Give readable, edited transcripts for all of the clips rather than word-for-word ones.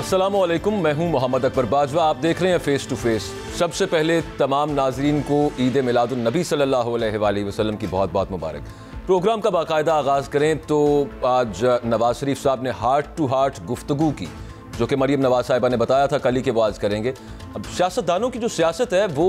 अस्सलामुअलैकुम, मैं हूं मोहम्मद अकबर बाजवा। आप देख रहे हैं फेस टू फेस। सबसे पहले तमाम नाजरीन को ईद मिलादुन नबी सल्लल्लाहु अलैहि वसल्लम की बहुत बहुत मुबारक। प्रोग्राम का बाकायदा आगाज़ करें तो आज नवाज शरीफ साहब ने हार्ट टू हार्ट गुफ्तगू की, जो कि मरीम नवाज साहिबा ने बताया था कल ही के वो आज करेंगे। अब सियासतदानों की जो सियासत है वो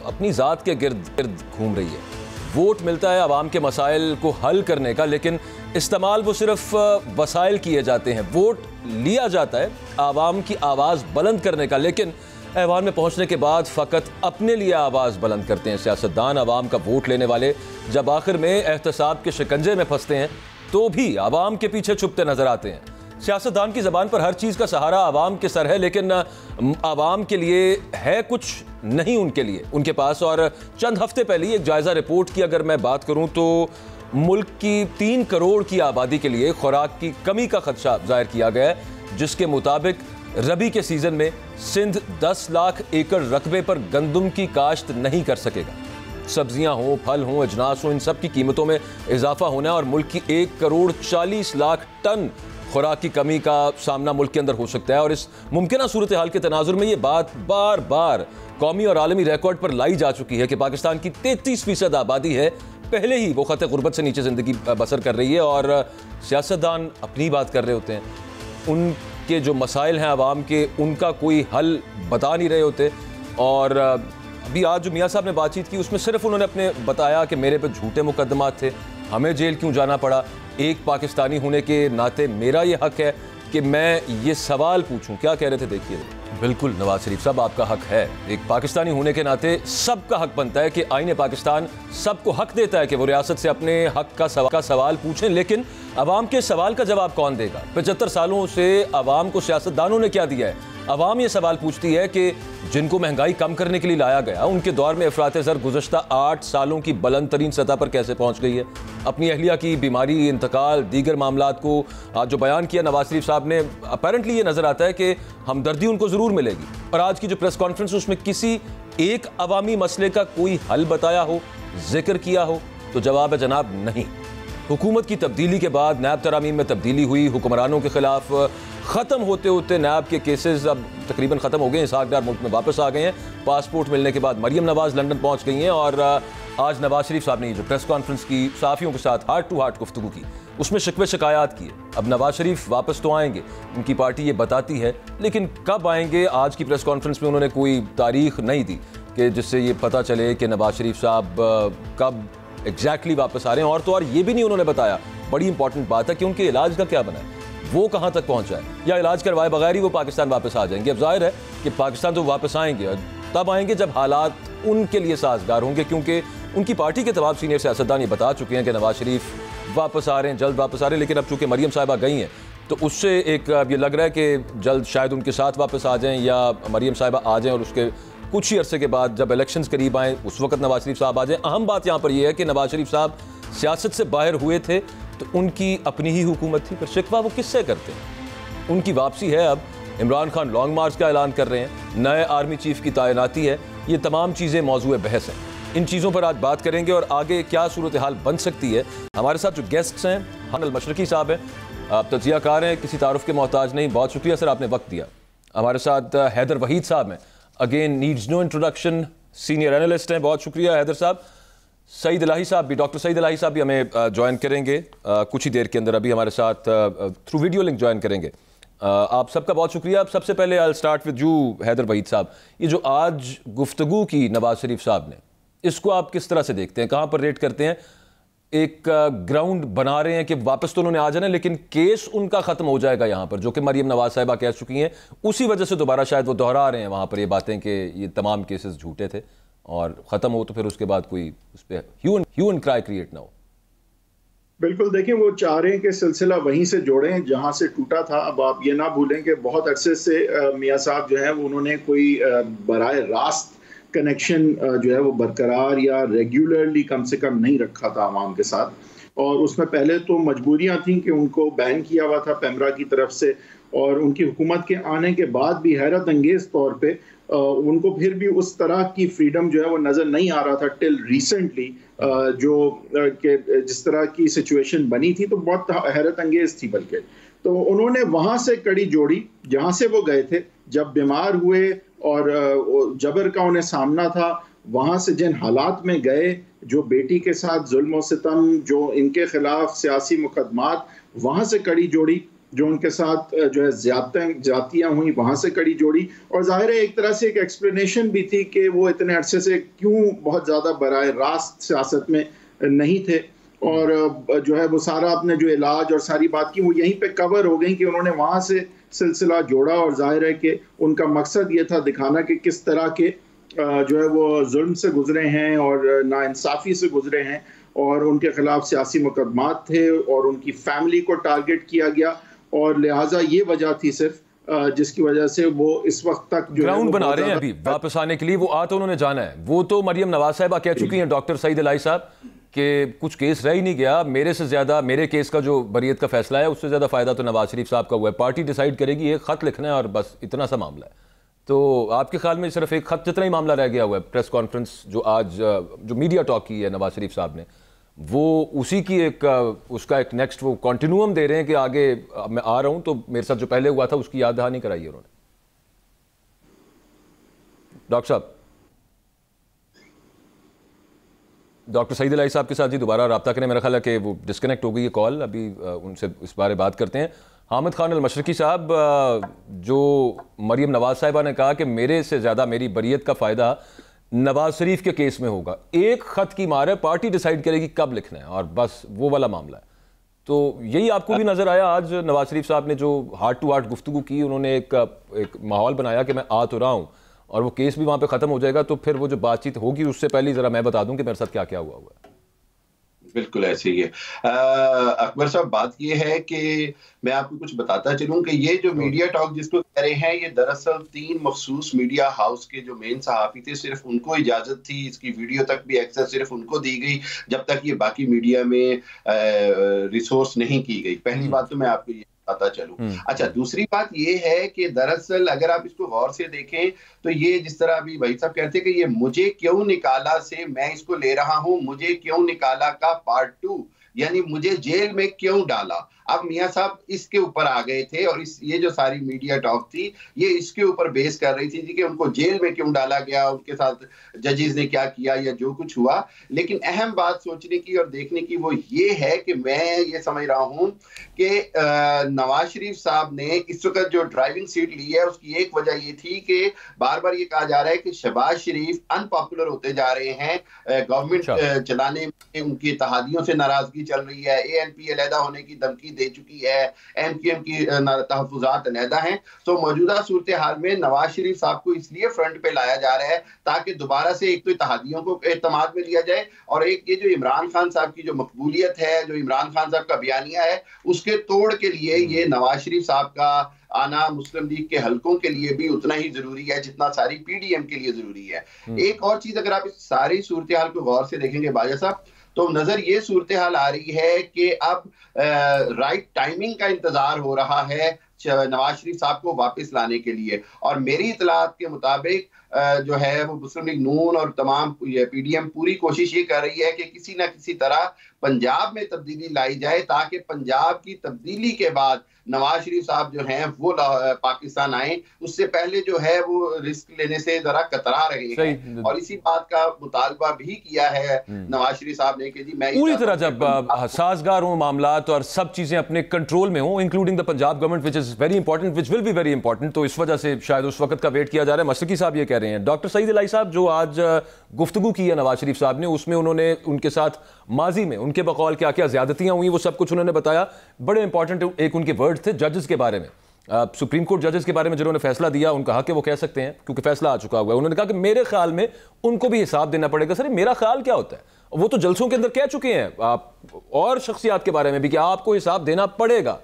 अपनी ज़ात के गिर्द घूम रही है। वोट मिलता है आवाम के मसाइल को हल करने का, लेकिन इस्तेमाल वो सिर्फ वसाइल किए जाते हैं। वोट लिया जाता है आवाम की आवाज़ बुलंद करने का, लेकिन ऐवान में पहुंचने के बाद फ़कत अपने लिए आवाज़ बुलंद करते हैं सियासतदान। आवाम का वोट लेने वाले जब आखिर में एहतसाब के शिकंजे में फंसते हैं तो भी आवाम के पीछे छुपते नजर आते हैं। सियासतदान की ज़बान पर हर चीज़ का सहारा आवाम के सर है, लेकिन आवाम के लिए है कुछ नहीं उनके लिए उनके पास। और चंद हफ्ते पहले एक जायज़ा रिपोर्ट की अगर मैं बात करूं तो मुल्क की 3 करोड़ की आबादी के लिए खुराक की कमी का खदशा जाहिर किया गया है, जिसके मुताबिक रबी के सीज़न में सिंध 10 लाख एकड़ रकबे पर गंदम की काश्त नहीं कर सकेगा। सब्जियां हों, फल हों, अजनास हों, इन सब की कीमतों में इजाफा होना है और मुल्क की 1 करोड़ 40 लाख टन खुराक की कमी का सामना मुल्क के अंदर हो सकता है। और इस मुमकिन सूरत हाल के तनाजुर में ये बात बार बार कौमी और आलमी रिकॉर्ड पर लाई जा चुकी है कि पाकिस्तान की 33% आबादी है, पहले ही वो खत गुर्बत से नीचे ज़िंदगी बसर कर रही है। और सियासतदान अपनी बात कर रहे होते हैं, उनके जो मसाइल हैं आवाम के, उनका कोई हल बता नहीं रहे होते। और अभी आज जो मियाँ साहब ने बातचीत की उसमें सिर्फ उन्होंने अपने बताया कि मेरे पे झूठे मुकदमात थे, हमें जेल क्यों जाना पड़ा। एक पाकिस्तानी होने के नाते मेरा ये हक है कि मैं ये सवाल पूछूं। क्या कह रहे थे देखिए। बिल्कुल नवाज शरीफ साहब, आपका हक है। एक पाकिस्तानी होने के नाते सबका हक बनता है कि आईने पाकिस्तान सबको हक देता है कि वो रियासत से अपने हक का सवाल पूछें, लेकिन अवाम के सवाल का जवाब कौन देगा। 75 सालों से अवाम को सियासतदानों ने क्या दिया है। अवाम ये सवाल पूछती है कि जिनको महंगाई कम करने के लिए लाया गया, उनके दौर में अफरात ज़र गुज़श्ता 8 सालों की बुलंद तरीन सतह पर कैसे पहुँच गई है। अपनी अहलिया की बीमारी, इंतकाल, दीगर मामलात को आज जो बयान किया नवाज शरीफ साहब ने, अपेरेंटली ये नज़र आता है कि हमदर्दी उनको ज़रूर मिलेगी। और आज की जो प्रेस कॉन्फ्रेंस उसमें किसी एक अवामी मसले का कोई हल बताया हो, जिक्र किया हो, तो जवाब है जनाब नहीं। हुकूमत की तब्दीली के बाद नैब तरामीम में तब्दीली हुई, हुक्मरानों के खिलाफ ख़त्म होते होते नैब के केसेस अब तकरीबन ख़त्म हो गए हैं। इसहाक डार मुल्क में वापस आ गए हैं। पासपोर्ट मिलने के बाद मरीम नवाज़ लंदन पहुंच गई हैं। और आज नवाज शरीफ साहब ने जो प्रेस कॉन्फ्रेंस की सहाफ़ियों के साथ हार्ट टू हार्ट गुफ्तगू की, उसमें शिकवे शिकायत किए। अब नवाज शरीफ वापस तो आएंगे, उनकी पार्टी ये बताती है, लेकिन कब आएंगे आज की प्रेस कॉन्फ्रेंस में उन्होंने कोई तारीख नहीं दी कि जिससे ये पता चले कि नवाज शरीफ साहब कब एग्जैक्टली वापस आ रहे हैं। और तो और ये भी नहीं उन्होंने बताया, बड़ी इंपॉर्टेंट बात है, कि उनके इलाज का क्या बना है, वो कहाँ तक पहुँचा है, या इलाज करवाए बगैर ही वो पाकिस्तान वापस आ जाएंगे। अब जाहिर है कि पाकिस्तान तो वापस आएंगे, तब आएंगे जब हालात उनके लिए साजगार होंगे, क्योंकि उनकी पार्टी के तमाम सीनियर सियासतदान ये बता चुके हैं कि नवाज शरीफ वापस आ रहे हैं, जल्द वापस आ रहे हैं। लेकिन अब चूँकि मरीम साहिबा गई हैं तो उससे एक अब ये लग रहा है कि जल्द शायद उनके साथ वापस आ जाएँ या मरीम साहिबा आ जाएँ और उसके कुछ ही अरसे के बाद जब इलेक्शंस करीब आएँ उस वक्त नवाज शरीफ साहब आ जाएँ। अहम बात यहाँ पर यह है कि नवाज शरीफ साहब सियासत से बाहर हुए थे तो उनकी अपनी ही हुकूमत थी, पर शिकवा वो किससे करते हैं। उनकी वापसी है। अब इमरान खान लॉन्ग मार्च का ऐलान कर रहे हैं, नए आर्मी चीफ की तैनाती है। ये तमाम चीज़ें मौजूद बहस हैं। इन चीज़ों पर आज बात करेंगे और आगे क्या सूरत हाल बन सकती है। हमारे साथ जो गेस्ट्स हैं, हानल मशरकी साहब हैं, आप तजियाकार हैं, किसी तारुफ के मोहताज नहीं। बहुत शुक्रिया सर, आपने वक्त दिया। हमारे साथ हैदर वहीद साहब हैं, again needs no introduction, senior analyst हैं। बहुत शुक्रिया हैदर साहब। सईद इलाही साहब भी, डॉक्टर सईद इलाही साहब भी हमें ज्वाइन करेंगे कुछ ही देर के अंदर, अभी हमारे साथ थ्रू वीडियो लिंक ज्वाइन करेंगे। आप सबका बहुत शुक्रिया। अब सबसे पहले I start with you Haider Waheed sahab, ये जो आज गुफ्तगू की नवाज शरीफ साहब ने, इसको आप किस तरह से देखते हैं, कहाँ पर रेट करते हैं। एक ग्राउंड बना रहे हैं कि वापस तो उन्होंने आ जाना, लेकिन केस उनका ख़त्म हो जाएगा यहाँ पर, जो कि मरीम नवाज साहिबा कह चुकी हैं। उसी वजह से दोबारा शायद वो दोहरा रहे हैं वहाँ पर ये बातें कि ये तमाम केसेस झूठे थे और ख़त्म हो तो फिर उसके बाद कोई उस पर ह्यू एंड क्राई क्रिएट ना हो। बिल्कुल, देखिए वो चाह रहे हैं कि सिलसिला वहीं से जोड़ें जहां से टूटा था। अब आप ये ना भूलें कि बहुत अरसे से मियाँ साहब जो है उन्होंने कोई बराह रास्त कनेक्शन जो है वो बरकरार या रेगुलरली कम से कम नहीं रखा था आवाम के साथ। और उसमें पहले तो मजबूरियां थीं कि उनको बैन किया हुआ था पैमरा की तरफ से, और उनकी हुकूमत के आने के बाद भी हैरत अंगेज तौर पे उनको फिर भी उस तरह की फ्रीडम जो है वो नज़र नहीं आ रहा था टिल रिसेंटली। जो कि जिस तरह की सिचुएशन बनी थी तो बहुत हैरत अंगेज थी। बल्कि तो उन्होंने वहां से कड़ी जोड़ी जहां से वो गए थे, जब बीमार हुए और जबर का उन्हें सामना था, वहां से जिन हालात में गए, जो बेटी के साथ जुल्म और सितम, जो इनके खिलाफ सियासी मुकदमात, वहां से कड़ी जोड़ी, जो उनके साथ जो है ज्यादतियां हुई, वहां से कड़ी जोड़ी। और जाहिर है एक तरह से एक एक्सप्लेनेशन भी थी कि वो इतने अरसे से क्यों बहुत ज़्यादा बराह रास्त सियासत में नहीं थे, और जो है वो सारा अपने जो इलाज और सारी बात की वो यहीं पे कवर हो गई कि उन्होंने वहाँ से सिलसिला जोड़ा। और जाहिर है कि उनका मकसद ये था दिखाना कि किस तरह के जो है वो जुल्म से गुजरे हैं और नाइंसाफ़ी से गुजरे हैं, और उनके खिलाफ सियासी मुकदमात थे और उनकी फैमिली को टारगेट किया गया, और लिहाजा ये वजह थी सिर्फ जिसकी वजह से वो इस वक्त तक जो ग्राउंड बना रहे हैं अभी वापस आने के लिए। वो आ तो उन्होंने जाना है, वो तो मरियम नवाज साहिबा कह चुकी हैं, डॉक्टर सईद इलाही साहब, कि कुछ केस रह ही नहीं गया, मेरे से ज़्यादा मेरे केस का जो बरियत का फैसला है उससे ज़्यादा फ़ायदा तो नवाज शरीफ साहब का हुआ है, पार्टी डिसाइड करेगी, एक ख़त लिखना है और बस इतना सा मामला है। तो आपके ख्याल में सिर्फ एक ख़त जितना ही मामला रह गया हुआ है? प्रेस कॉन्फ्रेंस जो आज जो मीडिया टॉक की है नवाज शरीफ साहब ने, वो उसी की एक उसका एक नेक्स्ट वो कॉन्टिन्यूम दे रहे हैं कि आगे मैं आ रहा हूं तो मेरे साथ जो पहले हुआ था उसकी याद दहानी कराई है उन्होंने। डॉक्टर साहब, डॉक्टर सईद इलाही साहब के साथ जी दोबारा रब्ता करें, मेरा ख्याल है कि वो डिस्कनेक्ट हो गई है कॉल, अभी उनसे इस बारे बात करते हैं। हामिद खान अल मशरकी साहब, जो मरियम नवाज साहिबा ने कहा कि मेरे से ज़्यादा मेरी बरियत का फ़ायदा नवाज शरीफ के केस में होगा, एक खत की मार है, पार्टी डिसाइड करेगी कब लिखना है और बस वो वाला मामला है। तो यही आपको भी नजर आया आज नवाज शरीफ साहब ने जो हार्ट टू हार्ट गुफ्तगू की, उन्होंने एक माहौल बनाया कि मैं आ तो रहा हूं और वो केस भी वहां पे खत्म हो जाएगा, तो फिर वो जो बातचीत होगी उससे पहले जरा मैं बता दूं कि मेरे साथ क्या क्या हुआ है। बिल्कुल ऐसे ही है अकबर साहब। बात ये है कि मैं आपको कुछ बताता चलूं कि ये जो मीडिया टॉक जिसको कह रहे हैं, ये दरअसल 3 मखसूस मीडिया हाउस के जो मेन सहाफी थे, सिर्फ उनको इजाजत थी, इसकी वीडियो तक भी एक्सेस सिर्फ उनको दी गई जब तक ये बाकी मीडिया में रिसोर्स नहीं की गई। पहली बात तो मैं आपको ये बताता चलूं। अच्छा, दूसरी बात ये है कि दरअसल अगर आप इसको गौर से देखें तो ये जिस तरह अभी भाई साहब कहते हैं कि ये मुझे क्यों निकाला से मैं इसको ले रहा हूं, मुझे क्यों निकाला का पार्ट 2, यानी मुझे जेल में क्यों डाला। अब मियां साहब इसके ऊपर आ गए थे और ये जो सारी मीडिया टॉक थी ये इसके ऊपर बेस कर रही थी कि उनको जेल में क्यों डाला गया, उनके साथ जजेस ने क्या किया या जो कुछ हुआ। लेकिन अहम बात सोचने की और देखने की वो ये है कि मैं ये समझ रहा हूं कि नवाज शरीफ साहब ने इस वक्त जो ड्राइविंग सीट ली है उसकी एक वजह ये थी कि बार बार ये कहा जा रहा है कि शहबाज शरीफ अनपॉपुलर होते जा रहे हैं, गवर्नमेंट चलाने में उनकी इत्तेहादियों से नाराजगी चल रही है, ANP अलहदा होने की धमकी दे चुकी है, MQM की तहफ़्फ़ुज़ात अलहदा हैं। तो मौजूदा सूरत हाल में नवाज शरीफ साहब को इसलिए फ्रंट पे लाया जा रहा है ताकि दोबारा से एक तो इत्तेहादियों को एतमाद में लिया जाए, और एक ये जो इमरान खान साहब की जो मकबूलियत है, जो इमरान खान साहब का बयानिया है, उसके तोड़ के लिए ये नवाज शरीफ साहब का आना मुस्लिम लीग के हलकों के लिए भी उतना ही जरूरी है जितना सारी PDM के लिए जरूरी है। एक और चीज, अगर आप इस सारी सूरत हाल को गौर से देखेंगे बाजा साहब, तो नजर ये सूरत हाल आ रही है कि अब राइट टाइमिंग का इंतजार हो रहा है नवाज शरीफ साहब को वापस लाने के लिए। और मेरी इतलात के मुताबिक जो है वो मुस्लिम लीग नून और तमाम PDM पूरी कोशिश ये कर रही है कि किसी ना किसी तरह पंजाब में तब्दीली लाई जाए ताकि पंजाब की तब्दीली के बाद नवाज शरीफ साहब जो हैं वो पाकिस्तान आए। उससे पहले जो है वो रिस्क लेने से जरा कतरा रहे हैं, और इसी बात का मुतालबा भी किया है नवाज शरीफ साहब ने कि जी मैं पूरी तरह जब साजगार हो मामलात और सब चीजें अपने कंट्रोल में हो, including the Punjab government which is very important, which will be very important, तो इस वजह से शायद उस वक्त का वेट किया जा रहा है। मशरकी साहब ये कह रहे हैं। डॉक्टर सईद इलाही साहब, जो आज गुफ्तगू की है नवाज शरीफ साहब ने, उसमें उन्होंने उनके साथ माजी में उनके बकौल क्या क्या ज्यादतियां हुई वो सब कुछ उन्होंने बताया। बड़े इंपॉर्टेंट एक उनके वर्ड थे जजेस के बारे में, सुप्रीम कोर्ट जजेस के बारे में जिन्होंने फैसला दिया, उनका हक है वो कह सकते हैं क्योंकि फैसला आ चुका हुआ है। उन्होंने कहा कि मेरे ख्याल में उनको भी हिसाब देना पड़ेगा। सर मेरा ख्याल क्या होता है, वो तो जलसों के अंदर कह चुके हैं आप और शख्सियात के बारे में भी कि आपको हिसाब देना पड़ेगा।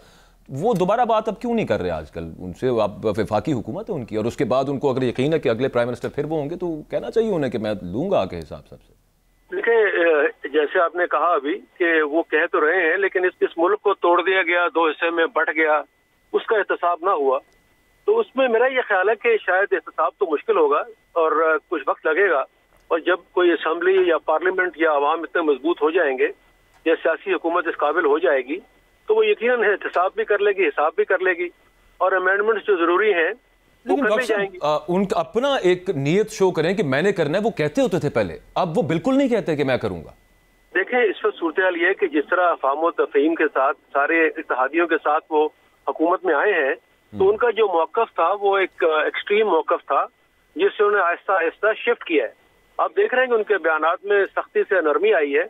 वो दोबारा बात अब क्यों नहीं कर रहे आजकल उनसे? आप वफाकी हुकूमत है उनकी, और उसके बाद उनको अगर यकीन है कि अगले प्राइम मिनिस्टर फिर वो होंगे तो कहना चाहिए उन्हें कि मैं लूंगा आके हिसाब सबसे। देखिए, जैसे आपने कहा अभी कि वो कह तो रहे हैं, लेकिन इस मुल्क को तोड़ दिया गया, 2 हिस्से में बंट गया, उसका एहतसाब ना हुआ, तो उसमें मेरा ये ख्याल है कि शायद एहतसाब तो मुश्किल होगा और कुछ वक्त लगेगा। और जब कोई असम्बली या पार्लियामेंट या अवाम इतने मजबूत हो जाएंगे या सियासी हुकूमत इस काबिल हो जाएगी तो वो यकीनन एहतसाब भी कर लेगी, हिसाब भी कर लेगी, और अमेंडमेंट्स जो जरूरी हैं वो कर ली जाएंगी। उनका अपना एक नियत शो करें कि मैंने करना है, वो कहते होते थे पहले, अब वो बिल्कुल नहीं कहते कि मैं करूंगा। देखें, इस वक्त सूरत हाल ये है कि जिस तरह अफ़ाम व तफ़हीम के साथ सारे इत्तेहादियों के साथ वो हुकूमत में आए हैं, तो उनका जो मौक़िफ़ था वो एक एक्सट्रीम मौक़िफ़ था, जिससे उन्हें आहिस्ता आहिस्ता शिफ्ट किया है। आप देख रहे हैं कि उनके बयानात में सख्ती से नरमी आई है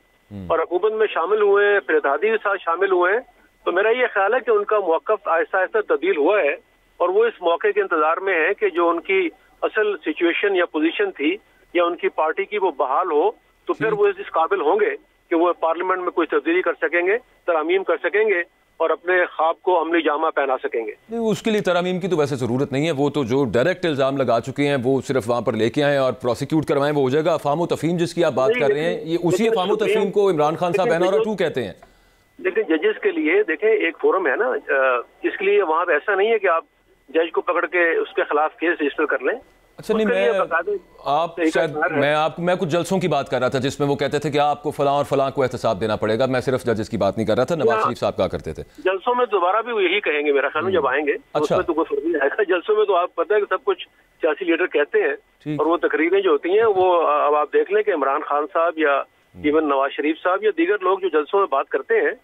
और हुकूमत में शामिल हुए हैं, फिर इत्तेहादी के साथ शामिल हुए हैं। तो मेरा ये ख्याल है कि उनका मौक़िफ़ आहिस्ता आहिस्ता तब्दील हुआ है और वो इस मौके के इंतजार में है कि जो उनकी असल सिचुएशन या पोजीशन थी या उनकी पार्टी की वो बहाल हो, तो फिर वो इस काबिल होंगे कि वो पार्लियामेंट में कोई तब्दीली कर सकेंगे, तरमीम कर सकेंगे और अपने ख्वाब को अमली जामा पहना सकेंगे। नहीं, उसके लिए तरमीम की तो वैसे ज़रूरत नहीं है। वो तो जो डायरेक्ट इल्ज़ाम लगा चुके हैं वो सिर्फ वहाँ पर लेके आए और प्रोसिक्यूट करवाएं, वो हो जाएगा। अफ़ाम तफ़हीम जिसकी आप बात कर रहे हैं, ये उसी अफ़ाम तफ़हीम को इमरान खान साहब NRA-2 कहते हैं। लेकिन जजेस के लिए देखें एक फोरम है ना, इसके लिए वहाँ पे ऐसा नहीं है कि आप जज को पकड़ के उसके खिलाफ केस रजिस्टर कर लें। अच्छा नहीं, मैं कुछ जलसों की बात कर रहा था जिसमें वो कहते थे कि आपको फलां और फलां को एहतसाब देना पड़ेगा। मैं सिर्फ जजेस की बात नहीं कर रहा था। नवाज शरीफ साहब कहा करते थे जलसों में दोबारा भी वो यही कहेंगे मेरा ख्याल में जब आएंगे। अच्छा। उसमें तो कोई फर्क नहीं आएगा। जलसों में तो आप पता है कि सब कुछ सियासी लीडर कहते हैं और वो तकरीरें जो होती हैं वो अब आप देख लें कि इमरान खान साहब या इवन नवाज शरीफ साहब या दीगर लोग जो जलसों में बात करते हैं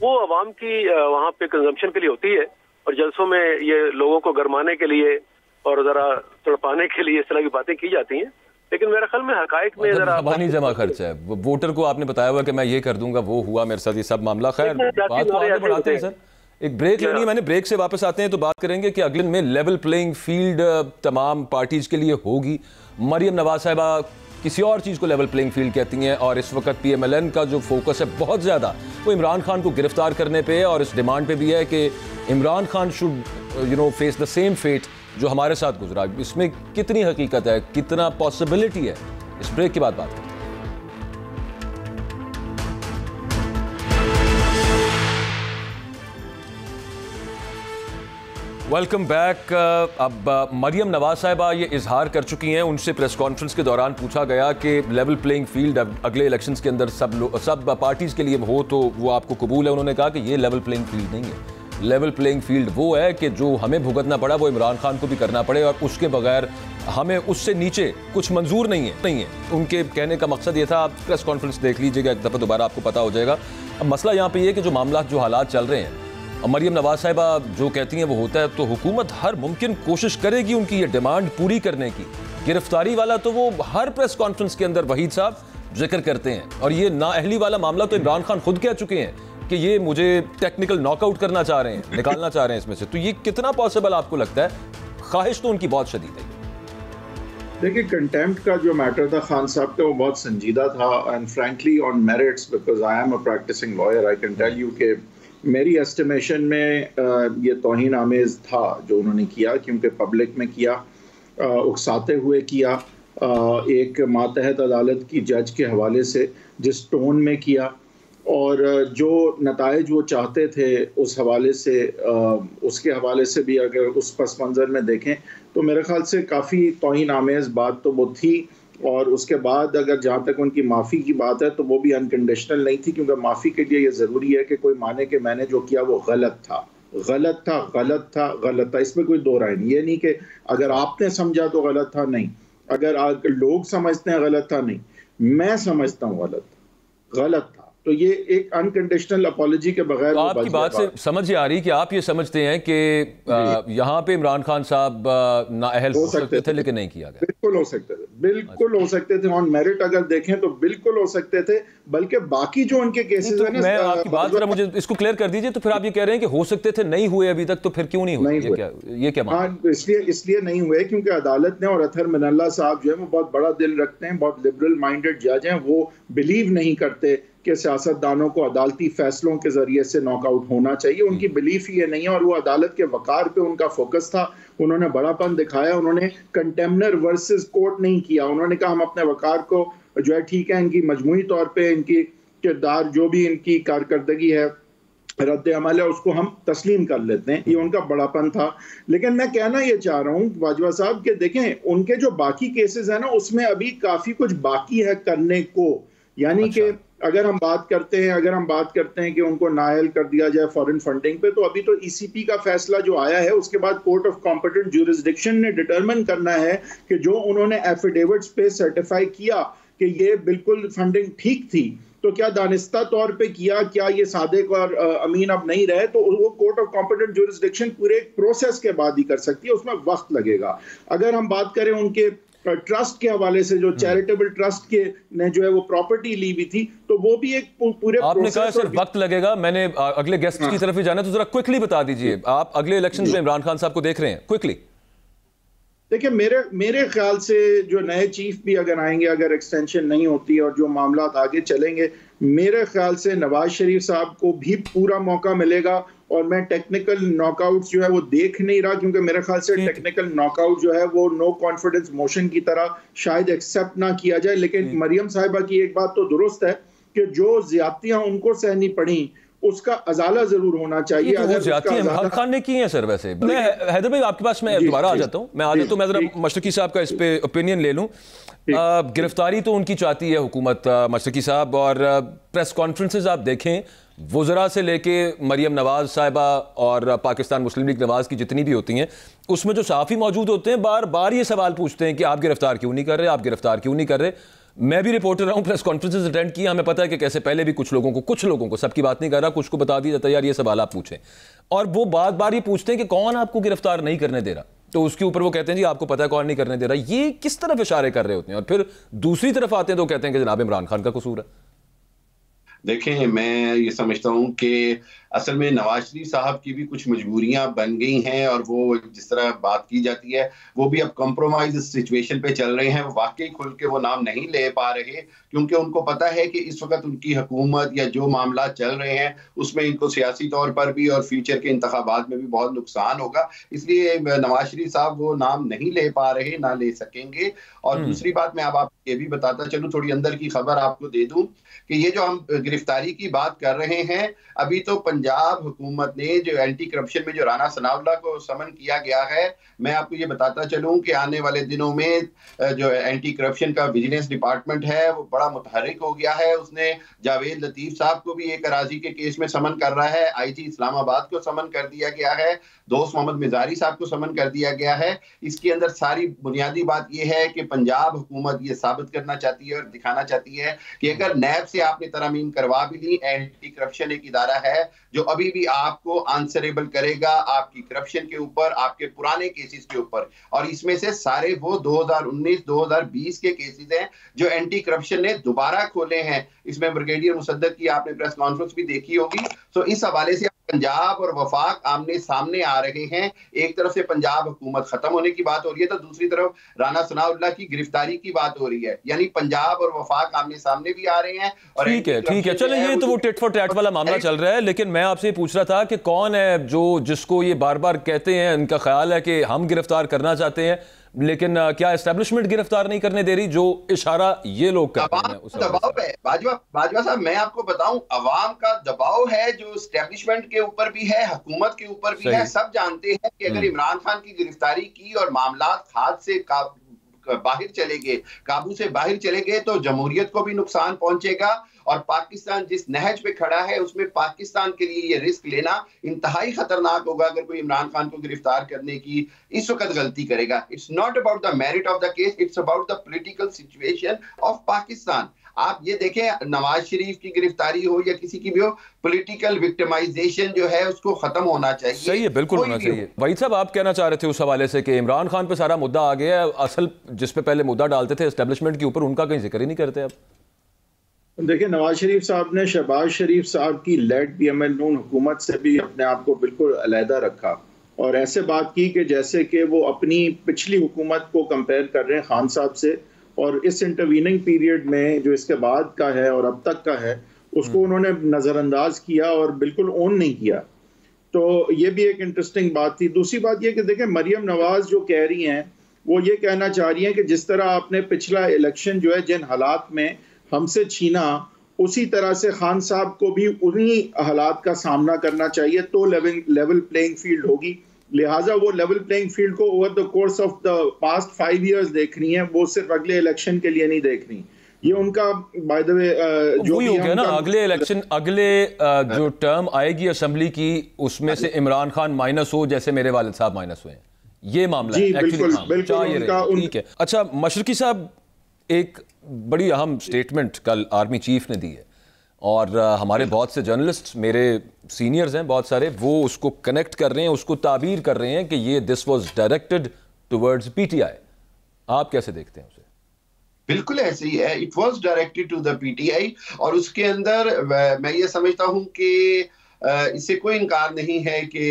वो अवाम की वहाँ पे कंजम्पशन के लिए होती है और जलसों में ये लोगों को गरमाने के लिए और जरा तड़पाने के लिए इस तरह की बातें की जाती हैं। लेकिन मेरे ख्याल में हकायक में जरा ज़बानी जमा खर्च है। वोटर को आपने बताया हुआ कि मैं ये कर दूंगा, वो हुआ मेरे साथ, ये सब मामला। खैर बात को आगे बढ़ाते हैं सर, एक ब्रेक लेनी है मैंने, ब्रेक से वापस आते हैं तो बात करेंगे कि अगले में लेवल प्लेइंग फील्ड तमाम पार्टीज के लिए होगी। मरियम नवाज साहिबा किसी और चीज़ को लेवल प्लेइंग फील्ड कहती हैं और इस वक्त PMLN का जो फोकस है बहुत ज़्यादा वो इमरान खान को गिरफ्तार करने पे है और इस डिमांड पे भी है कि Imran Khan should face the same fate जो हमारे साथ गुजरा। इसमें कितनी हकीकत है, कितना पॉसिबिलिटी है, इस ब्रेक के बाद बात करें। Welcome back. अब मरियम नवाज साहिबा ये इजहार कर चुकी हैं, उनसे प्रेस कॉन्फ्रेंस के दौरान पूछा गया कि लेवल प्लेइंग फील्ड अगले इलेक्शंस के अंदर सब पार्टीज के लिए हो तो वो आपको कबूल है। उन्होंने कहा कि ये लेवल प्लेइंग फील्ड नहीं है। लेवल प्लेइंग फील्ड वो है कि जो हमें भुगतना पड़ा वो इमरान खान को भी करना पड़े और उसके बगैर हमें उससे नीचे कुछ मंजूर नहीं है। उनके कहने का मकसद ये था। आप प्रेस कॉन्फ्रेंस देख लीजिएगा एक दफ़ा, दोबारा आपको पता हो जाएगा। अब मसला यहाँ पे ये कि जो मामला, जो हालात चल रहे हैं, मरियम नवाज साहिबा जो कहती हैं वो होता है, तो हुकूमत हर मुमकिन कोशिश करेगी उनकी ये डिमांड पूरी करने की। गिरफ्तारी वाला तो वो हर प्रेस कॉन्फ्रेंस के अंदर वहीद साहब जिक्र करते हैं और ये नाअहली वाला मामला तो इमरान खान खुद कह चुके हैं कि ये मुझे टेक्निकल नॉकआउट करना चाह रहे हैं, निकालना चाह रहे हैं इसमें से। तो ये कितना पॉसिबल आपको लगता है? ख्वाहिश तो उनकी बहुत शदीद है। देखिए, कंटेम्प्ट का जो मैटर था खान साहब का वो बहुत संजीदा था and frankly on merits, because I am a practicing lawyer, I can tell you कि मेरी एस्टिमेशन में ये तौहीन आमेज था जो उन्होंने किया, क्योंकि पब्लिक में किया, उकसाते हुए किया, एक मातहत अदालत की जज के हवाले से जिस टोन में किया और जो नताइज वो चाहते थे उस हवाले से, उसके हवाले से भी अगर उस पस मंज़र में देखें तो मेरे ख्याल से काफ़ी तौहीन आमेज़ बात तो वो थी। और उसके बाद अगर जहाँ तक उनकी माफ़ी की बात है तो वो भी अनकंडीशनल नहीं थी, क्योंकि माफ़ी के लिए ये ज़रूरी है कि कोई माने कि मैंने जो किया वो गलत था, गलत था, गलत था, गलत था। इसमें कोई दो राय नहीं। ये नहीं कि अगर आपने समझा तो गलत था, नहीं। अगर लोग समझते हैं गलत था, नहीं, मैं समझता हूँ गलत था। तो ये एक अनकंडीशनल अपॉलॉजी के बगैर, तो आपकी बात से समझ आ रही कि आप ये समझते हैं कि यहाँ पे इमरान खान साहब नाअहल हो सकते थे लेकिन नहीं किया गया। बिल्कुल हो सकते थे, बिल्कुल हो सकते थे। ऑन मेरिट अगर देखें तो बिल्कुल हो सकते थे, बल्कि बाकी जो उनके केसेस हैं, मैं आपकी बात जरा मुझे इसको क्लियर कर दीजिए। तो फिर आप ये कह रहे हैं कि हो सकते थे, नहीं हुए अभी तक, तो फिर क्यों नहीं हुए? ये क्या हाँ, इसलिए नहीं हुए क्योंकि अदालत ने, और अतहर मिनल्ला साहब जो है वो बहुत बड़ा दिल रखते हैं, बहुत लिबरल माइंडेड जज हैं, वो बिलीव नहीं करते कि सियासतदानों को अदालती फैसलों के जरिए से नॉकआउट होना चाहिए। उनकी बिलीफ ये नहीं है और वो अदालत के वकार पे उनका फोकस था। उन्होंने बड़ापन दिखाया, उन्होंने कंटेम्नर वर्सेस कोर्ट नहीं किया। उन्होंने कहा हम अपने वकार को जो है, ठीक है, इनकी मजमूई तौर पे इनकी किरदार, जो भी इनकी कारकर्दगी है, रद्द अमल है, उसको हम तस्लीम कर लेते हैं। ये उनका बड़ापन था। लेकिन मैं कहना ये चाह रहा हूँ बाजवा साहब कि देखें, उनके जो बाकी केसेस हैं ना, उसमें अभी काफी कुछ बाकी है करने को। यानी कि अगर हम बात करते हैं कि उनको नायल कर दिया जाए फॉरेन फंडिंग पे, तो अभी तो ईसीपी का फैसला जो आया है उसके बाद कोर्ट ऑफ कॉम्पिटेंट ज्यूरिसडिक्शन ने डिटरमिन करना है कि जो उन्होंने एफिडेविट्स पे सर्टिफाई किया कि ये बिल्कुल फंडिंग ठीक थी, तो क्या दानिस्ता तौर पे किया, क्या ये सादिक और अमीन अब नहीं रहे, तो वो कोर्ट ऑफ कॉम्पिटेंट ज्यूरिसडिक्शन पूरे एक प्रोसेस के बाद ही कर सकती है, उसमें वक्त लगेगा। अगर हम बात करें उनके ट्रस्ट के हवाले से, जो चैरिटेबल ट्रस्ट के ने जो है वो प्रॉपर्टी ली हुई थी, तो वो भी एक पूरे आपने कहा सिर्फ वक्त लगेगा, मैंने अगले गेस्ट की तरफ ही जाना, तो जरा क्विकली बता दीजिए, आप अगले इलेक्शन में इमरान खान साहब को देख रहे हैं? क्विकली देखिए, मेरे ख्याल से जो नए चीफ भी अगर आएंगे, अगर एक्सटेंशन नहीं होती और जो मामला आगे चलेंगे, मेरे ख्याल से नवाज शरीफ साहब को भी पूरा मौका मिलेगा। और मैं टेक्निकल नॉकआउट जो है वो देख नहीं रहा, क्योंकि मेरे ख्याल से टेक्निकल नॉकआउट जो है वो नो कॉन्फिडेंस मोशन की तरह शायद एक्सेप्ट ना किया जाए। लेकिन मरियम साहिबा की एक बात तो दुरुस्त है कि जो ज्यादतियां उनको सहनी पड़ी उसका अजाला जरूर होना चाहिए। अगर ज्यादतियां इमरान खान ने की हैं सर, वैसे मैं हैदर भाई आपके पास मैं दोबारा आ जाता हूं, मैं जरा मशरकी साहब का इस पे ओपिनियन ले लूं। गिरफ्तारी तो उनकी चाहती है हुकूमत मशरकी साहब, और प्रेस कॉन्फ्रेंसेज आप देखें, वज़रा से लेके मरियम नवाज साहिबा और पाकिस्तान मुस्लिम लीग नवाज की जितनी भी होती हैं, उसमें जो सहाफ़ी मौजूद होते हैं बार बार ये सवाल पूछते हैं कि आप गिरफ्तार क्यों नहीं कर रहे, आप गिरफ्तार क्यों नहीं कर रहे। मैं भी रिपोर्टर रहा हूँ, प्रेस कॉन्फ्रेंसेज अटेंड किया, हमें पता है कि कैसे पहले भी कुछ लोगों को सबकी बात नहीं कर रहा, कुछ को बता दिया जाता है यार ये सवाल आप पूछें, और वो बार बार ये पूछते हैं कि कौन आपको गिरफ्तार नहीं करने दे रहा, तो उसके ऊपर वो कहते हैं जी आपको पता है कौन नहीं करने दे रहा। ये किस तरफ इशारे कर रहे होते हैं, और फिर दूसरी तरफ आते हैं तो कहते हैं कि जनाब इमरान खान का कसूर है। देखें, मैं ये समझता हूं कि असल में नवाज शरीफ साहब की भी कुछ मजबूरियां बन गई हैं, और वो जिस तरह बात की जाती है वो भी अब कंप्रोमाइज सिचुएशन पे चल रहे हैं। वो वाकई खुल के वो नाम नहीं ले पा रहे, क्योंकि उनको पता है कि इस वक्त उनकी हुकूमत या जो मामला चल रहे हैं उसमें इनको सियासी तौर पर भी और फ्यूचर के इंतखाबात में भी बहुत नुकसान होगा, इसलिए नवाज शरीफ साहब वो नाम नहीं ले पा रहे, ना ले सकेंगे। और दूसरी बात मैं अब आपको ये भी बताता चलूं, थोड़ी अंदर की खबर आपको दे दूं कि ये जो हम गिरफ्तारी की बात कर रहे हैं, अभी तो पंजाब हुकूमत ने जो एंटी करप्शन में जो राना सनाउल्लाह को समन किया गया है, मैं आपको ये बताता चलूं कि आने वाले दिनों में जो एंटी करप्शन का विजिलेंस डिपार्टमेंट है वो बड़ा मुतहरिक हो गया है। उसने जावेद लतीफ साहब को भी एक अराजी के केस में समन कर रहा है, आईजी इस्लामाबाद को समन कर दिया गया है, दोस्त मोहम्मद मिजारी साहब को समन कर दिया गया है। इसके अंदर सारी बुनियादी बात यह है कि पंजाब हुकूमत ये साबित करना चाहती है और दिखाना चाहती है कि अगर नैब से आपने तरमीम करवा भी ली, एंटी करप्शन एक इदारा है जो अभी भी आपको आंसरेबल करेगा आपकी करप्शन के ऊपर, आपके पुराने केसेस के ऊपर, और इसमें से सारे वो 2019-2020 के केसेस हैं जो एंटी करप्शन ने दोबारा खोले हैं। इसमें ब्रिगेडियर मुसद्दक की आपने प्रेस कॉन्फ्रेंस भी देखी होगी। तो इस हवाले से पंजाब और वफाक आमने सामने आ रहे हैं। एक तरफ से पंजाब हुकूमत खत्म होने की बात हो रही है, तो दूसरी तरफ राना सनाउल्लाह की गिरफ्तारी की बात हो रही है, यानी पंजाब और वफाक आमने सामने भी आ रहे हैं। और ठीक है, चलो ये तो वो टिट फॉर टैट वाला मामला चल रहा है, लेकिन मैं आपसे पूछ रहा था कि कौन है जो जिसको ये बार बार कहते हैं, इनका ख्याल है कि हम गिरफ्तार करना चाहते हैं, लेकिन क्या एस्टेब्लिशमेंट गिरफ्तार नहीं करने दे रही, जो इशारा ये लोग करते हैं? उस दबाव है बाजवा साहब, मैं आपको बताऊं, अवाम का दबाव है जो एस्टेब्लिशमेंट के ऊपर भी है, हुकूमत के ऊपर भी है। सब जानते हैं कि अगर इमरान खान की गिरफ्तारी की और मामला हाथ से बाहर चले गए, काबू से बाहर चले गए, तो जमहूरियत को भी नुकसान पहुंचेगा, और पाकिस्तान जिस नहज पे खड़ा है उसमें पाकिस्तान के लिए ये रिस्क लेना इंतहाई खतरनाक होगा। अगर कोई इमरान खान को गिरफ्तार करने की इस वक्त गलती करेगा, it's not about the merit of the case, it's about the political situation of Pakistan. आप ये देखें, नवाज शरीफ की गिरफ्तारी हो या किसी की भी हो, पॉलिटिकल विक्टिमाइजेशन जो है उसको खत्म होना चाहिए। सही है, बिल्कुल होना चाहिए। वहीद साहब, आप कहना चाह रहे थे उस हवाले से कि इमरान खान पे सारा मुद्दा आ गया है, असल जिस पे पहले मुद्दा डालते थे एस्टेब्लिशमेंट के ऊपर, उनका कहीं जिक्र ही नहीं करते अब। देखिए, नवाज शरीफ साहब ने शहबाज शरीफ साहब की लेड PML नून हुकूमत से भी अपने आप को बिल्कुल अलहदा रखा, और ऐसे बात की कि जैसे कि वो अपनी पिछली हुकूमत को कंपेयर कर रहे हैं खान साहब से, और इस इंटरवीनिंग पीरियड में जो इसके बाद का है और अब तक का है उसको उन्होंने नज़रअंदाज किया और बिल्कुल ऑन नहीं किया। तो ये भी एक इंटरेस्टिंग बात थी। दूसरी बात ये कि देखें, मरियम नवाज जो कह रही हैं वो ये कहना चाह रही हैं कि जिस तरह आपने पिछला इलेक्शन जो है जिन हालात में हमसे छीना, उसी तरह से खान साहब को भी उन्हीं हालात का सामना करना चाहिए, तो लेवल प्लेइंग फील्ड होगी। लिहाजा वो लेवल प्लेइंग फील्ड को over the course of the past 5 years देखनी है, वो सिर्फ अगले इलेक्शन के लिए नहीं देखनी। ये उनका बाय द वे जो वही भी हो गया ना, अगले इलेक्शन, अगले जो टर्म आएगी असेंबली की, उसमें से इमरान खान माइनस हो जैसे मेरे वालिद साहब माइनस हुए हैं, ये मामला है बिल्कुल, ठीक है। अच्छा मशरकी साहब, एक बड़ी अहम स्टेटमेंट कल आर्मी चीफ ने दी है और हमारे बहुत से जर्नलिस्ट, मेरे सीनियर्स हैं बहुत सारे, वो उसको कनेक्ट कर रहे हैं, उसको ताबीर कर रहे हैं कि ये this was directed towards PTI. आप कैसे देखते हैं उसे? बिल्कुल ऐसे ही है, it was directed to the PTI, और उसके अंदर मैं ये समझता हूं कि इससे कोई इनकार नहीं है कि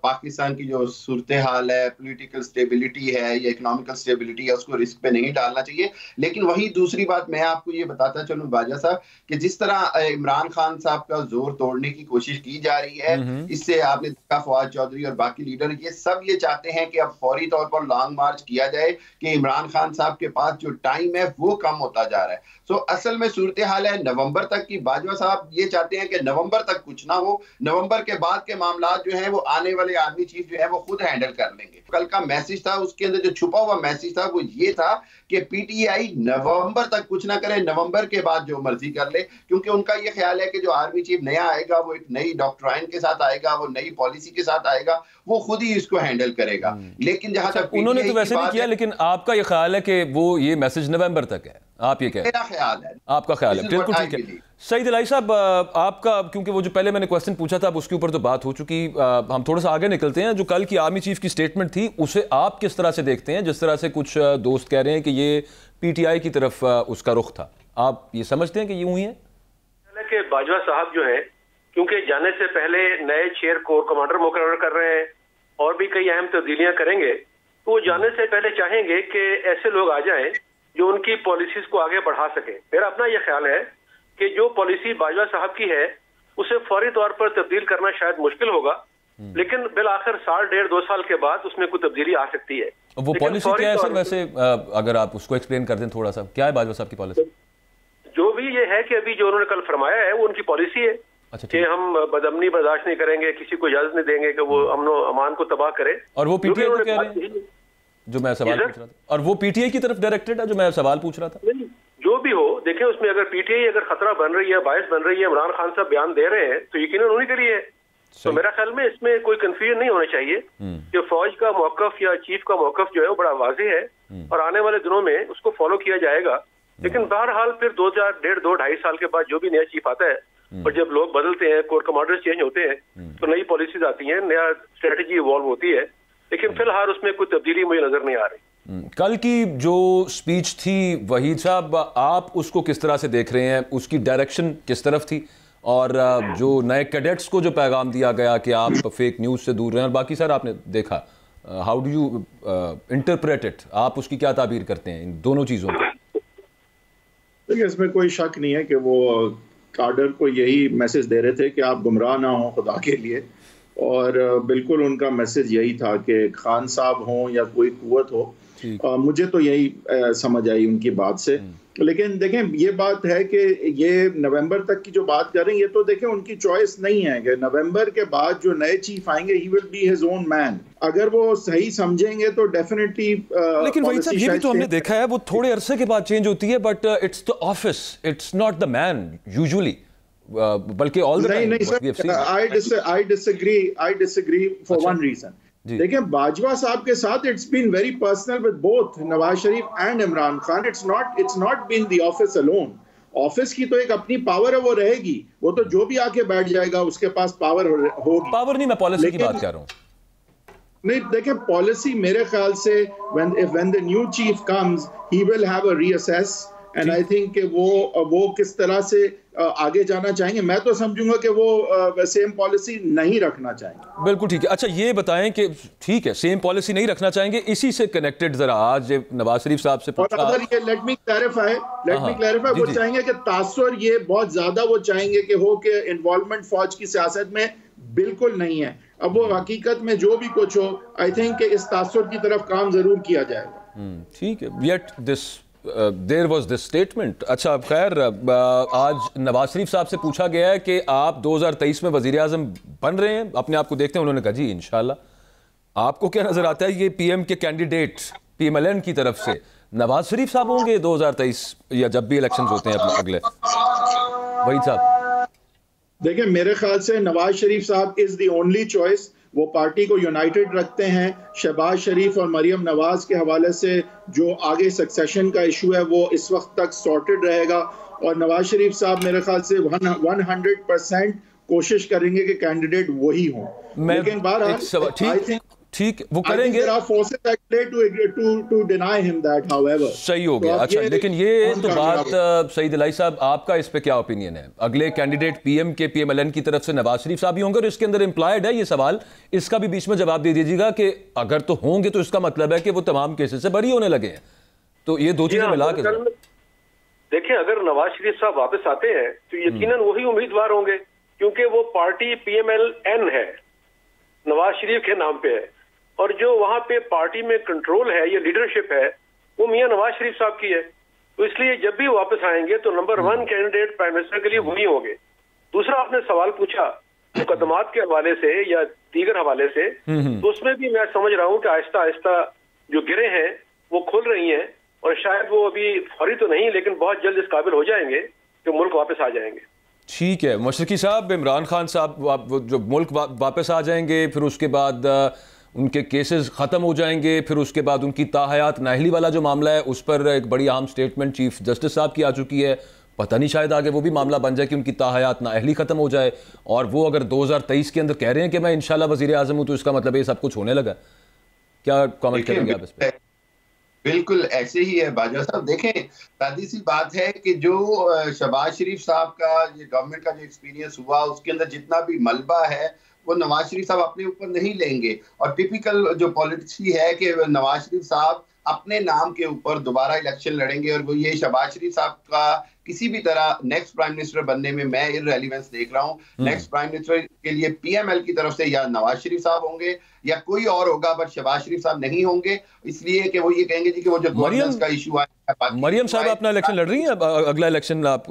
पाकिस्तान की जो सूरत हाल है, पॉलिटिकल स्टेबिलिटी है या इकोनॉमिकल स्टेबिलिटी है, उसको रिस्क पे नहीं डालना चाहिए। लेकिन वही दूसरी बात मैं आपको ये बताता चलूं बाजा साहब, कि जिस तरह इमरान खान साहब का जोर तोड़ने की कोशिश की जा रही है, इससे आपने देखा फवाद चौधरी और बाकी लीडर ये सब ये चाहते हैं कि अब फौरी तौर पर लॉन्ग मार्च किया जाए, कि इमरान खान साहब के पास जो टाइम है वो कम होता जा रहा है। सो असल में सूरत हाल है नवंबर तक की। बाजवा साहब ये चाहते हैं कि नवंबर तक कुछ ना हो, नवंबर के बाद के मामला जो हैं वो आने वाले आर्मी चीफ जो है वो खुद हैंडल कर लेंगे। कल का मैसेज था, उसके अंदर जो छुपा हुआ मैसेज था वो ये था कि पीटीआई नवंबर तक कुछ ना करे, नवंबर के बाद जो मर्जी कर ले, क्योंकि उनका ये ख्याल है कि जो आर्मी चीफ नया आएगा वो एक नई डॉक्ट्राइन के साथ आएगा, वो नई पॉलिसी के साथ आएगा, वो खुद ही इसको हैंडल करेगा। लेकिन जहां तक उन्होंने तो वैसे नहीं किया, लेकिन आपका ये ख्याल है कि वो ये मैसेज नवंबर तक है, आप ये कह रहे हैं? मेरा ख्याल है, आपका ख्याल है, बिल्कुल ठीक है। सईद इलाही साहब, आपका, क्योंकि वो जो पहले मैंने क्वेश्चन पूछा था अब उसके ऊपर तो बात हो चुकी, हम थोड़ा सा आगे निकलते हैं। जो कल की आर्मी चीफ की स्टेटमेंट थी उसे आप किस तरह से देखते हैं? जिस तरह से कुछ दोस्त कह रहे हैं कि ये पीटीआई की तरफ उसका रुख था, आप ये समझते हैं कि यूं ही है? कि बाजवा साहब जो है, क्योंकि जाने से पहले नए चेयर कोर कमांडर मुकर्रर कर रहे हैं और भी कई अहम तब्दीलियां करेंगे, तो वो जाने से पहले चाहेंगे कि ऐसे लोग आ जाएं जो उनकी पॉलिसीज को आगे बढ़ा सके। मेरा अपना यह ख्याल है कि जो पॉलिसी बाजवा साहब की है उसे फौरी तौर पर तब्दील करना शायद मुश्किल होगा, लेकिन बिल आखिर साल, 1.5-2 साल के बाद उसमें कोई तब्दीली आ सकती है। वो पॉलिसी क्या है सर वैसे, अगर आप उसको एक्सप्लेन कर दें थोड़ा सा, क्या है बाजवा साहब की पॉलिसी? जो भी ये है कि अभी जो उन्होंने कल फरमाया है वो उनकी पॉलिसी है। अच्छा, कि हम बदअमनी बर्दाश्त नहीं करेंगे, किसी को इजाजत नहीं देंगे कि वो अमन अमान को तबाह करे। और वो पीटीआई को कह रहे हैं, जो मैं सवाल पूछ रहा था, और वो पीटीआई की तरफ डायरेक्टेड है, जो मैं सवाल पूछ रहा था। नहीं, जो भी हो, देखें उसमें अगर पीटीआई अगर खतरा बन रही है, बायस बन रही है, इमरान खान साहब बयान दे रहे हैं तो यकीनन उन्हीं के लिए है। तो मेरा ख्याल में इसमें कोई कंफ्यूजन नहीं होना चाहिए कि फौज का मौकफ या चीफ का मौकफ जो है वो बड़ा वाज़ेह है और आने वाले दिनों में उसको फॉलो किया जाएगा। लेकिन बहरहाल फिर 2.5 साल के बाद जो भी नया चीफ आता है और जब लोग बदलते हैं, कोर कमांडर्स चेंज होते हैं, तो नई पॉलिसीज आती हैं, नया स्ट्रेटेजी इवॉल्व होती है। लेकिन फिलहाल उसमें कोई तब्दीली मुझे नजर नहीं आ रही। कल की जो स्पीच थी वहीद साहब, आप उसको किस तरह से देख रहे हैं? उसकी डायरेक्शन किस तरफ थी? और जो नए कैडेट्स को जो पैगाम दिया गया कि आप फेक न्यूज़ से दूर रहें, और बाकी सर आपने देखा, how do you interpret it? आप उसकी क्या ताबीर करते हैं इन दोनों चीज़ों को? देखिए, इसमें कोई शक नहीं है कि वो काडर को यही मैसेज दे रहे थे कि आप गुमराह ना हो खुदा के लिए, और बिल्कुल उनका मैसेज यही था कि खान साहब हों या कोई कुव्वत हो, मुझे तो यही समझ आई उनकी बात से। लेकिन देखें, ये बात है कि ये नवंबर तक की जो बात कर रहे हैं, ये तो देखें उनकी चॉइस नहीं है कि नवंबर के बाद जो नए चीफ आएंगे he will be his own man. अगर वो सही समझेंगे तो डेफिनेटली। लेकिन वही साहब, ये भी तो हमने देखा है, वो थोड़े अरसे के बाद चेंज होती है, but it's the office, it's not the man usually, बल्कि all the time. I disagree for one reason. देखिए, बाजवा साहब के साथ it's been very personal with both Nawaz Sharif and Imran Khan. It's not been the office alone. Office की तो एक अपनी power है, वो रहेगी, वो तो जो भी आके बैठ जाएगा उसके पास पावर होगी। पावर नहीं, मैं पॉलिसी की बात कर रहा हूं। नहीं, देखिए पॉलिसी मेरे ख्याल से when the new chief comes he will have a reassess and I think कि वो किस तरह से आगे जाना चाहेंगे। मैं तो समझूंगा कि वो सेम पॉलिसी नहीं रखना चाहेंगे। बिल्कुल ठीक है। अच्छा, ये बताएं कि ठीक है, सेम पॉलिसी नहीं रखना चाहेंगे, इसी से कनेक्टेड जरा आज नवाज शरीफ साहब से पूछा, और अगर ये लेट मी क्लैरिफाई वो चाहेंगे कि तासुर ये बहुत ज्यादा वो चाहेंगे कि हो के इन्वॉल्वमेंट फौज की सियासत में बिल्कुल नहीं है। अब वो हकीकत में जो भी कुछ हो, आई थिंक कि इस तासुर की तरफ काम जरूर किया जाएगा। ठीक है, yet this there was this statement. अच्छा, खैर, आज नवाज शरीफ साहब से पूछा गया है कि आप 2023 में वजीर आजम बन रहे हैं, अपने आप को देखते हैं? उन्होंने कहा जी इंशाल्लाह। आपको क्या नजर आता है ये पीएम के कैंडिडेट पीएमएलएन की तरफ से नवाज शरीफ साहब होंगे 2023 या जब भी इलेक्शंस होते हैं अपने अगले? वहीद साहब देखिए, मेरे ख्याल से नवाज शरीफ साहब इज द ओनली चॉइस। वो पार्टी को यूनाइटेड रखते हैं। शहबाज शरीफ और मरियम नवाज के हवाले से जो आगे सक्सेशन का इशू है वो इस वक्त तक सॉर्टेड रहेगा, और नवाज शरीफ साहब मेरे ख्याल से 100% कोशिश करेंगे कि कैंडिडेट वही हों। लेकिन बहरहाल ठीक वो करेंगे, सही हो गया। अच्छा, लेकिन ये तो बात सईद इलाही साहब, आपका इस पे क्या ओपिनियन है? अगले कैंडिडेट पीएम के पीएमएलएन की तरफ से नवाज शरीफ साहब ही होंगे, और इसके अंदर इम्प्लाइड है ये सवाल, इसका भी बीच में जवाब दे दीजिएगा कि अगर तो होंगे तो इसका मतलब है कि वो तमाम केसेस से बरी होने लगे हैं। तो ये दो चीजें मिला के देखिए, अगर नवाज शरीफ साहब वापस आते हैं तो यकीनन वही उम्मीदवार होंगे, क्योंकि वो पार्टी पीएमएलएन है, नवाज शरीफ के नाम पे है, और जो वहां पे पार्टी में कंट्रोल है, ये लीडरशिप है, वो मियां नवाज शरीफ साहब की है। तो इसलिए जब भी वापस आएंगे तो नंबर 1 कैंडिडेट प्राइम मिनिस्टर के लिए वही होंगे। दूसरा, आपने सवाल पूछा मुकदमात के हवाले से या दीगर हवाले से, तो उसमें भी मैं समझ रहा हूँ कि आहिस्ता आहिस्ता जो गिरे हैं वो खुल रही हैं, और शायद वो अभी फौरी तो नहीं लेकिन बहुत जल्द इस काबिल हो जाएंगे कि मुल्क वापस आ जाएंगे। ठीक है मशरकी साहब, इमरान खान साहब जो मुल्क वापस आ जाएंगे, फिर उसके बाद उनके केसेस ख़त्म हो जाएंगे, फिर उसके बाद उनकी ताहयात नाअहली वाला जो मामला है उस पर एक बड़ी अहम स्टेटमेंट चीफ जस्टिस साहब की आ चुकी है। पता नहीं शायद आगे वो भी मामला बन जाए कि उनकी ताहयात नाअहली ख़त्म हो जाए, और वो अगर 2023 के अंदर कह रहे हैं कि मैं इंशाल्लाह वज़ीर आज़म हूँ, तो इसका मतलब ये सब कुछ होने लगा। क्या कमेंट करेंगे आप इस पर? बिल्कुल ऐसे ही है बाजवा साहब। देखें, सादी सी बात है कि जो शहबाज शरीफ साहब का ये गवर्नमेंट का जो एक्सपीरियंस हुआ, उसके अंदर जितना भी मलबा है वो नवाज शरीफ साहब अपने ऊपर नहीं लेंगे, और टिपिकल जो पॉलिटिक्स ही है कि नवाज शरीफ साहब अपने नाम के ऊपर दोबारा इलेक्शन लड़ेंगे, और वो ये शहबाज शरीफ साहब का किसी भी तरह नेक्स्ट प्राइम मिनिस्टर बनने में मैं इररेलेवेंस देख रहा हूँ। नेक्स्ट प्राइम मिनिस्टर के लिए पीएमएल की तरफ से या नवाज शरीफ साहब होंगे या कोई और होगा, बट शहबाज शरीफ साहब नहीं होंगे, इसलिए कि वो ये कहेंगे जी कि वो जो गवर्नेंस का इशू है। मरियम साहब अपना इलेक्शन लड़ रही हैं, अगला इलेक्शन आप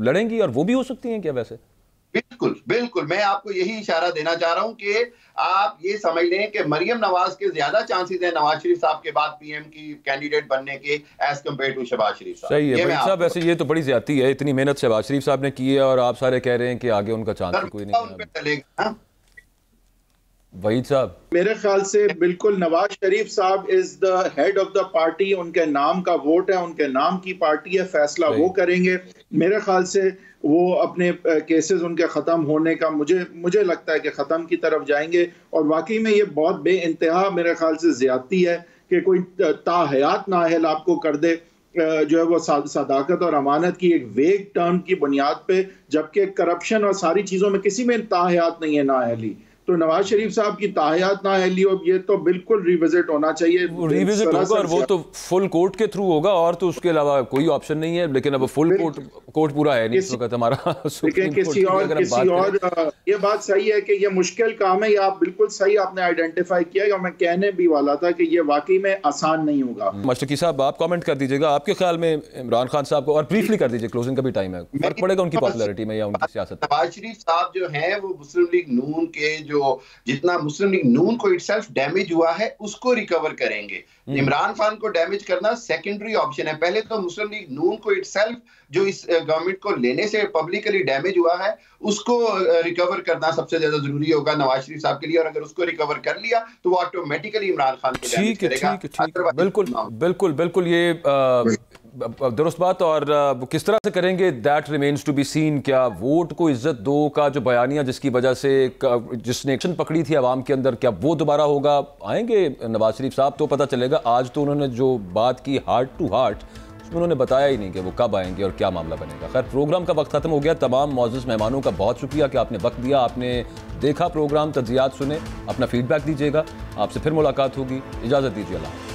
लड़ेंगी, और वो भी हो सकती हैं क्या वैसे? बिल्कुल बिल्कुल, मैं आपको यही इशारा देना चाह रहा हूं कि आप ये समझ लें कि मरियम नवाज के ज्यादा चांसेस हैं नवाज शरीफ साहब के बाद पीएम की कैंडिडेट बनने के एज कम्पेयर टू शहबाज शरीफ साहब। सही है भाई साहब, वैसे ये तो बड़ी ज्यादती है, इतनी मेहनत शहबाज शरीफ साहब ने की है और आप सारे कह रहे हैं कि आगे उनका चांस कोई नहीं चलेगा। वहीद साहब, मेरे ख्याल से बिल्कुल नवाज शरीफ साहब is the head of the party, उनके नाम का वोट है, उनके नाम की पार्टी है, फैसला वो करेंगे। मेरे ख्याल से वो अपने केसेस उनके ख़त्म होने का मुझे लगता है कि ख़त्म की तरफ जाएंगे, और वाकई में ये बहुत बेइंतहा मेरे ख्याल से ज़्यादती है कि कोई ताहयात नाअहल आपको कर दे, जो है वो सदाकत और अमानत की एक वेग टर्म की बुनियाद पे, जबकि करप्शन और सारी चीज़ों में किसी में ताहयात नहीं है नाअहली। तो नवाज शरीफ साहब की ताहयात नाअहली हो, ये तो बिल्कुल रिविजिट होना चाहिए। रिविजिट होगा, और वो तो फुल कोर्ट के थ्रू होगा, और तो उसके अलावा कोई ऑप्शन नहीं है। लेकिन अब फुल कोर्ट पूरा है नहीं इस वक्त हमारा। लेकिन किसी और ये बात सही है कि ये मुश्किल काम है, ये आप बिल्कुल सही आपने आइडेंटिफाई किया, और मैं कहने भी वाला था कि ये वाकई में आसान नहीं होगा। मशरकी साहब, आप कमेंट कर दीजिएगा, आपके ख्याल में इमरान खान साहब को, और ब्रीफली कर दीजिए, क्लोजिंग का भी टाइम है, फर्क पड़ेगा उनकी पॉपुलैरिटी में या उनकी सियासत? नवाज शरीफ साहब जो है वो मुस्लिम लीग नून के जो जितना मुस्लिम लीग नून को इटसेल्फ डैमेज हुआ है उसको रिकवर करेंगे। इमरान खान को डैमेज करना सेकेंडरी ऑप्शन है। पहले तो मुस्लिम लीग नून को इटसेल्फ जो इस गवर्नमेंट को लेने से पब्लिकली डैमेज हुआ है उसको रिकवर करना सबसे ज्यादा जरूरी होगा नवाज शरीफ साहब के लिए, और अगर उसको रिकवर कर लिया तो वो ऑटोमेटिकली इमरान खान को डैमेज करेगा। बिल्कुल बिल्कुल ये दुरुस्त बात, और किस तरह से करेंगे that remains to be seen. क्या वोट को इज्जत दो का जो बयानिया जिसकी वजह से जिसने एक्शन पकड़ी थी आवाम के अंदर, क्या वो दोबारा होगा? आएंगे नवाज शरीफ साहब तो पता चलेगा। आज तो उन्होंने जो बात की हार्ट टू हार्ट, उसमें उन्होंने बताया ही नहीं कि वो कब आएंगे और क्या मामला बनेगा। खैर, प्रोग्राम का वक्त खत्म हो गया। तमाम मौजूद मेहमानों का बहुत शुक्रिया कि आपने वक्त दिया, आपने देखा प्रोग्राम, तज्जियात सुने, अपना फीडबैक दीजिएगा। आपसे फिर मुलाकात होगी, इजाज़त दीजिए। अल्लाह।